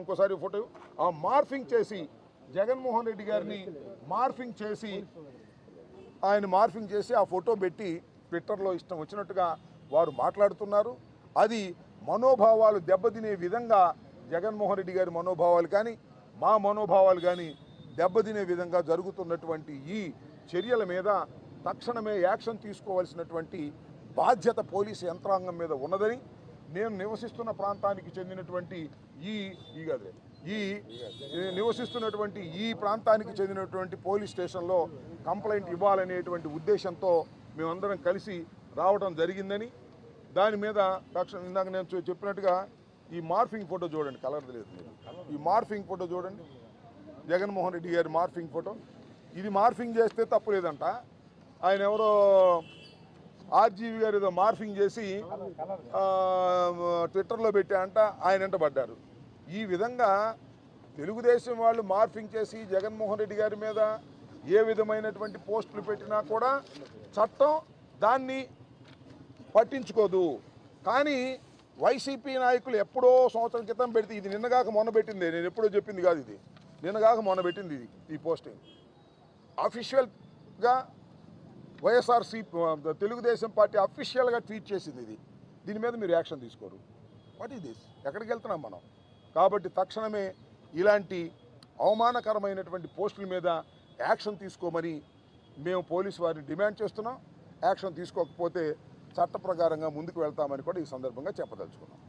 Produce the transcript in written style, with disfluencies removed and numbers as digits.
ఇంకోసారి ఫోటో ఆ మార్ఫింగ్ చేసి జగన్మోహన్ రెడ్డి గారిని మార్ఫింగ్ చేసి ఆ ఫోటో పెట్టి ట్విట్టర్లో ఇష్టం వచ్చినట్టుగా వారు మాట్లాడుతున్నారు. అది మనోభావాలు దెబ్బతినే విధంగా జగన్మోహన్ రెడ్డి గారి మనోభావాలు కానీ మా మనోభావాలు కానీ దెబ్బతినే విధంగా జరుగుతున్నటువంటి ఈ చర్యల మీద తక్షణమే యాక్షన్ తీసుకోవాల్సినటువంటి బాధ్యత పోలీసు యంత్రాంగం మీద ఉన్నదని నేను నివసిస్తున్న ప్రాంతానికి చెందినటువంటి ఈ ప్రాంతానికి చెందినటువంటి పోలీస్ స్టేషన్లో కంప్లైంట్ ఇవ్వాలనేటువంటి ఉద్దేశంతో మేమందరం కలిసి రావడం జరిగిందని దాని మీద ఇందాక నేను చెప్పినట్టుగా ఈ మార్ఫింగ్ ఫోటో చూడండి, కలర్ లేదు మీరు, ఈ మార్ఫింగ్ ఫోటో చూడండి, జగన్మోహన్ రెడ్డి గారి మార్ఫింగ్ ఫోటో. ఇది మార్ఫింగ్ చేస్తే తప్పు లేదంట. ఆయన ఎవరో ఆర్జీవి గారు ఏదో మార్ఫింగ్ చేసి ట్విట్టర్లో పెట్టారంట, ఆయన వెంట పడ్డారు. ఈ విధంగా తెలుగుదేశం వాళ్ళు మార్ఫింగ్ చేసి జగన్మోహన్ రెడ్డి గారి మీద ఏ విధమైనటువంటి పోస్టులు పెట్టినా కూడా చట్టం దాన్ని పట్టించుకోదు. కానీ వైసీపీ నాయకులు ఎప్పుడో సంవత్సరం క్రితం పెడితే, ఇది నిన్నగాక మొన్న పెట్టింది, నేను ఎప్పుడో చెప్పింది కాదు, ఇది నిన్నగాక మొన్న పెట్టింది. ఈ పోస్టింగ్ అఫీషియల్గా వైఎస్ఆర్సీ తెలుగుదేశం పార్టీ అఫీషియల్గా ట్వీట్ చేసింది. దీని మీద మీరు యాక్షన్ తీసుకోరు. What is this? ఎక్కడికి వెళ్తున్నాం మనం? కాబట్టి తక్షణమే ఇలాంటి అవమానకరమైనటువంటి పోస్టుల మీద యాక్షన్ తీసుకోమని మేము పోలీసు వారిని డిమాండ్ చేస్తున్నాం. యాక్షన్ తీసుకోకపోతే చట్ట ప్రకారంగా ముందుకు వెళ్తామని కూడా ఈ సందర్భంగా చెప్పదలుచుకున్నాం.